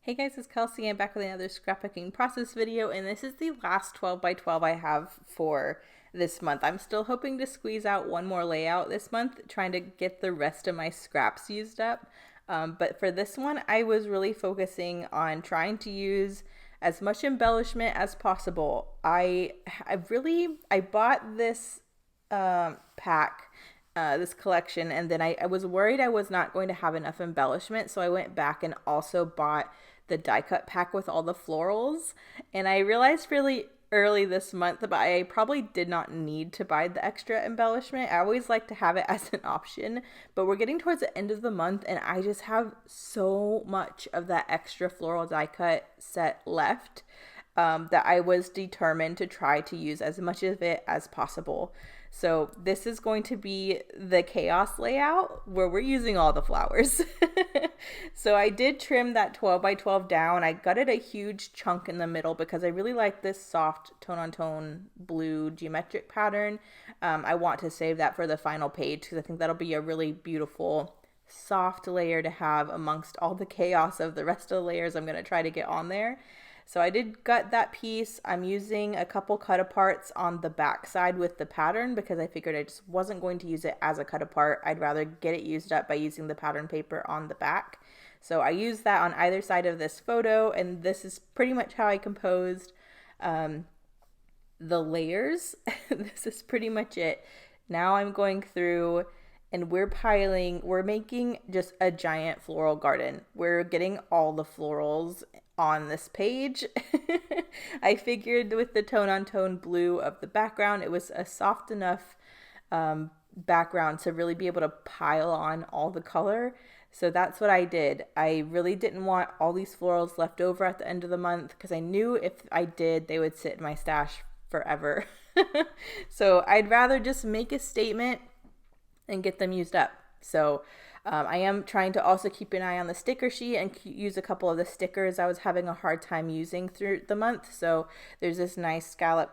Hey guys, it's Kelsey. I'm back with another scrapbooking process video, and this is the last 12 by 12 I have for this month. I'm still hoping to squeeze out one more layout this month, trying to get the rest of my scraps used up. But for this one, I was really focusing on trying to use as much embellishment as possible. I bought this pack, this collection, and then I was worried I was not going to have enough embellishment, so I went back and also bought the die cut pack with all the florals. And I realized really early this month that I probably did not need to buy the extra embellishment. I always like to have it as an option, but we're getting towards the end of the month and I just have so much of that extra floral die cut set left, that I was determined to try to use as much of it as possible. So this is going to be the chaos layout where we're using all the flowers. So I did trim that 12 by 12 down. I gutted a huge chunk in the middle because I really like this soft tone-on-tone blue geometric pattern. I want to save that for the final page because I think that'll be a really beautiful soft layer to have amongst all the chaos of the rest of the layers I'm going to try to get on there. So I did gut that piece. I'm using a couple cut aparts on the back side with the pattern because I figured I just wasn't going to use it as a cut apart. I'd rather get it used up by using the pattern paper on the back. So I used that on either side of this photo, and this is pretty much how I composed the layers. This is pretty much it. Now I'm going through and we're making just a giant floral garden. We're getting all the florals on this page. I figured with the tone-on-tone blue of the background, it was a soft enough background to really be able to pile on all the color. So that's what I did. I really didn't want all these florals left over at the end of the month because I knew if I did, they would sit in my stash forever. So I'd rather just make a statement and get them used up. So I am trying to also keep an eye on the sticker sheet and use a couple of the stickers I was having a hard time using through the month. So there's this nice scallop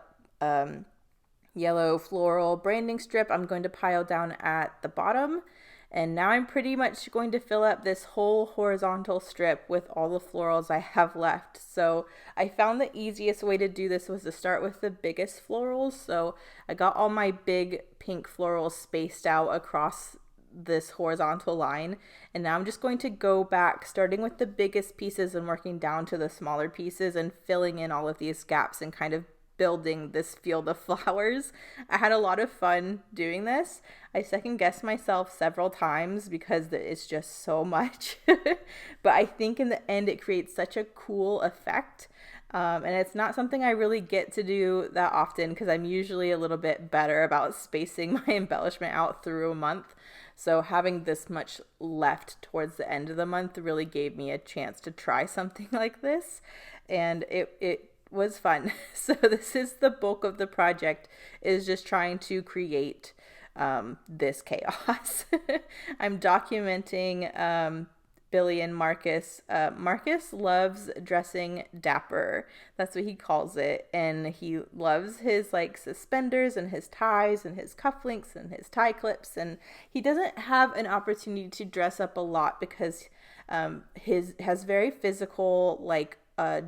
yellow floral branding strip I'm going to pile down at the bottom. And now I'm pretty much going to fill up this whole horizontal strip with all the florals I have left. So I found the easiest way to do this was to start with the biggest florals. So I got all my big pink florals spaced out across this horizontal line. And now I'm just going to go back, starting with the biggest pieces and working down to the smaller pieces and filling in all of these gaps and kind of building this field of flowers. I had a lot of fun doing this. I second guessed myself several times because it's just so much. But I think in the end it creates such a cool effect. And it's not something I really get to do that often because I'm usually a little bit better about spacing my embellishment out through a month. So having this much left towards the end of the month really gave me a chance to try something like this. And it was fun. So this is the bulk of the project, is just trying to create this chaos. I'm documenting Billy and Marcus. Marcus loves dressing Dapper. That's what he calls it. And he loves his like suspenders and his ties and his cufflinks and his tie clips. And he doesn't have an opportunity to dress up a lot because his has very physical like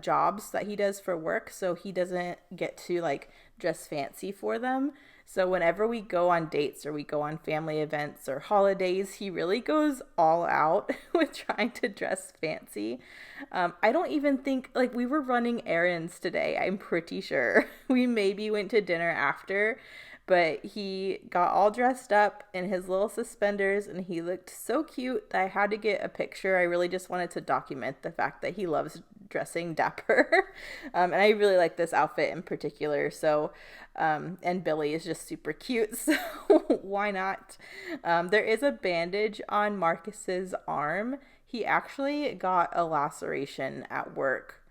jobs that he does for work, so he doesn't get to like dress fancy for them. So whenever we go on dates or we go on family events or holidays, he really goes all out with trying to dress fancy. I don't even think, like, we were running errands today, I'm pretty sure. We maybe went to dinner after, but he got all dressed up in his little suspenders and he looked so cute that I had to get a picture. I really just wanted to document the fact that he loves dressing Dapper. And I really like this outfit in particular. So, and Billy is just super cute. So why not? There is a bandage on Marcus's arm. He actually got a laceration at work.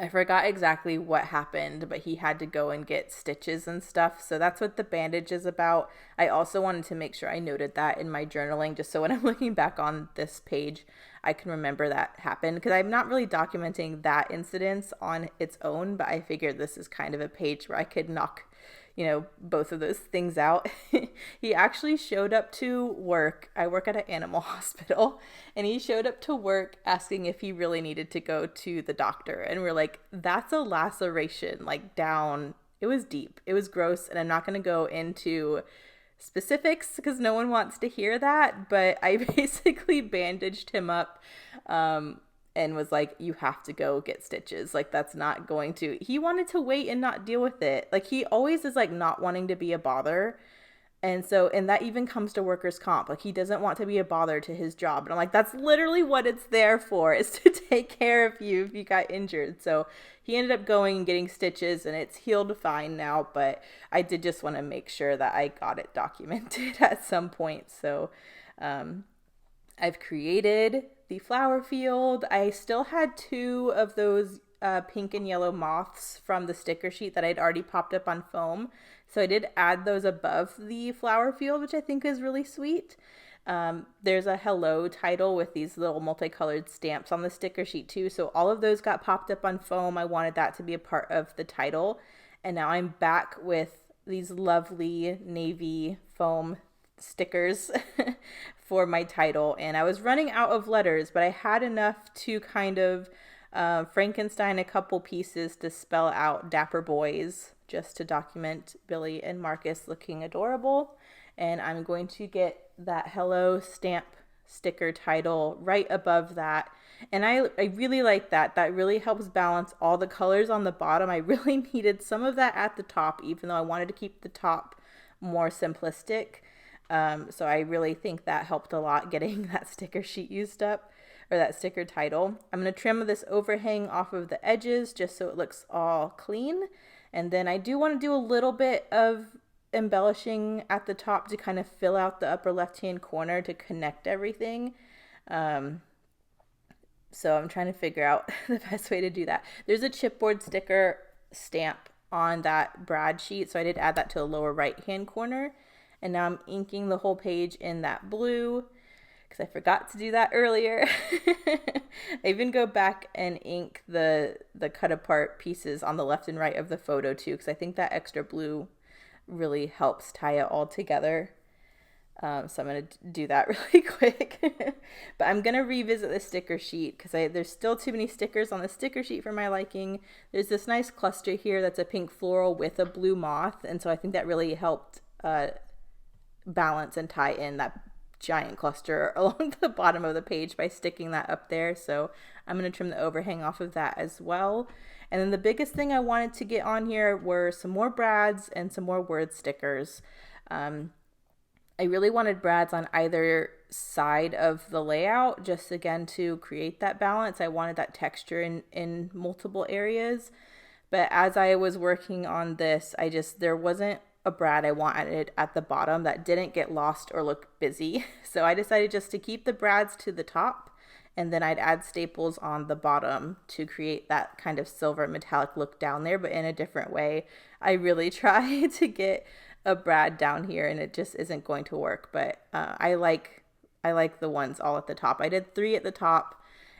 I forgot exactly what happened, but he had to go and get stitches and stuff. So that's what the bandage is about. I also wanted to make sure I noted that in my journaling, just so when I'm looking back on this page, I can remember that happened. Because I'm not really documenting that incident on its own, but I figured this is kind of a page where I could knock both of those things out. He actually showed up to work. I work at an animal hospital, and he showed up to work asking if he really needed to go to the doctor. And we're like, that's a laceration, like down. It was deep. It was gross. And I'm not going to go into specifics because no one wants to hear that. But I basically bandaged him up. And was like, you have to go get stitches. Like, that's not going to, he wanted to wait and not deal with it. Like, he always is like not wanting to be a bother. And that even comes to workers' comp. Like, he doesn't want to be a bother to his job. And I'm like, that's literally what it's there for, is to take care of you if you got injured. So he ended up going and getting stitches, and it's healed fine now. But I did just want to make sure that I got it documented at some point. So I've created the flower field. I still had 2 of those pink and yellow moths from the sticker sheet that I'd already popped up on foam. So I did add those above the flower field, which I think is really sweet. There's a hello title with these little multicolored stamps on the sticker sheet too. So all of those got popped up on foam. I wanted that to be a part of the title. And now I'm back with these lovely navy foam stickers for my title. And I was running out of letters, but I had enough to kind of Frankenstein a couple pieces to spell out Dapper Boys, just to document Billy and Marcus looking adorable. And I'm going to get that hello stamp sticker title right above that. And I really like that. That really helps balance all the colors on the bottom. I really needed some of that at the top, even though I wanted to keep the top more simplistic. So I really think that helped a lot getting that sticker sheet used up, or that sticker title. I'm going to trim this overhang off of the edges just so it looks all clean. And then I do want to do a little bit of embellishing at the top to kind of fill out the upper left-hand corner to connect everything. So I'm trying to figure out the best way to do that. There's a chipboard sticker stamp on that brad sheet, so I did add that to the lower right-hand corner. And now I'm inking the whole page in that blue because I forgot to do that earlier. I even go back and ink the cut apart pieces on the left and right of the photo too, because I think that extra blue really helps tie it all together. So I'm going to do that really quick. But I'm going to revisit the sticker sheet because there's still too many stickers on the sticker sheet for my liking. There's this nice cluster here that's a pink floral with a blue moth. And so I think that really helped balance and tie in that giant cluster along the bottom of the page by sticking that up there. So I'm going to trim the overhang off of that as well. And then the biggest thing I wanted to get on here were some more brads and some more word stickers. I really wanted brads on either side of the layout, just again to create that balance. I wanted that texture in multiple areas. But as I was working on this, there wasn't a brad I wanted at the bottom that didn't get lost or look busy. So I decided just to keep the brads to the top, and then I'd add staples on the bottom to create that kind of silver metallic look down there, but in a different way. I really try to get a brad down here, and it just isn't going to work. But I like the ones all at the top. I did 3 at the top,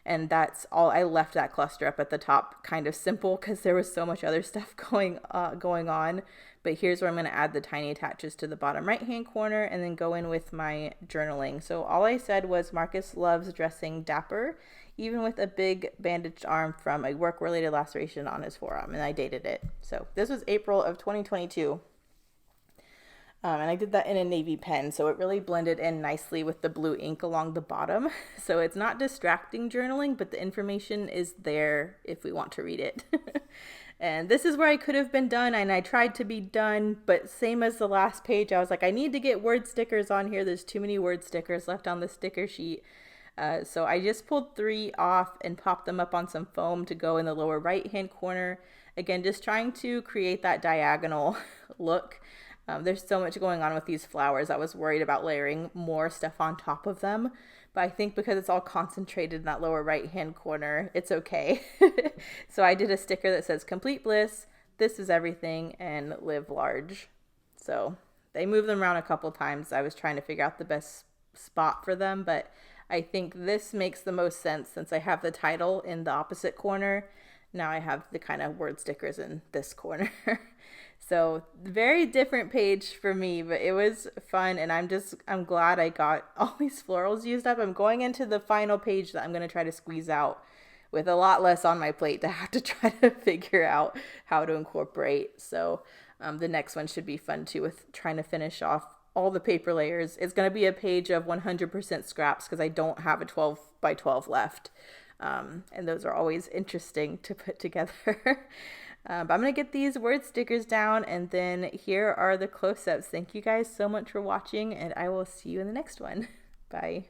and that's all. I left that cluster up at the top kind of simple because there was so much other stuff going on. But here's where I'm going to add the tiny attaches to the bottom right hand corner and then go in with my journaling. So all I said was Marcus loves dressing dapper, even with a big bandaged arm from a work-related laceration on his forearm, and I dated it. So this was April of 2022. And I did that in a navy pen, so it really blended in nicely with the blue ink along the bottom. So it's not distracting journaling, but the information is there if we want to read it. And this is where I could have been done, and I tried to be done, but same as the last page, I was like, I need to get word stickers on here. There's too many word stickers left on the sticker sheet. So I just pulled 3 off and popped them up on some foam to go in the lower right-hand corner. Again, just trying to create that diagonal look. There's so much going on with these flowers. I was worried about layering more stuff on top of them, but I think because it's all concentrated in that lower right-hand corner, it's okay. So I did a sticker that says Complete Bliss, This is Everything, and Live Large. So they moved them around a couple times. I was trying to figure out the best spot for them, but I think this makes the most sense since I have the title in the opposite corner. Now I have the kind of word stickers in this corner. So very different page for me, but it was fun, and I'm glad I got all these florals used up. I'm going into the final page that I'm going to try to squeeze out with a lot less on my plate to have to try to figure out how to incorporate. So the next one should be fun too, with trying to finish off all the paper layers. It's going to be a page of 100% scraps because I don't have a 12 by 12 left. And those are always interesting to put together. But I'm going to get these word stickers down, and then here are the close-ups. Thank you guys so much for watching, and I will see you in the next one. Bye.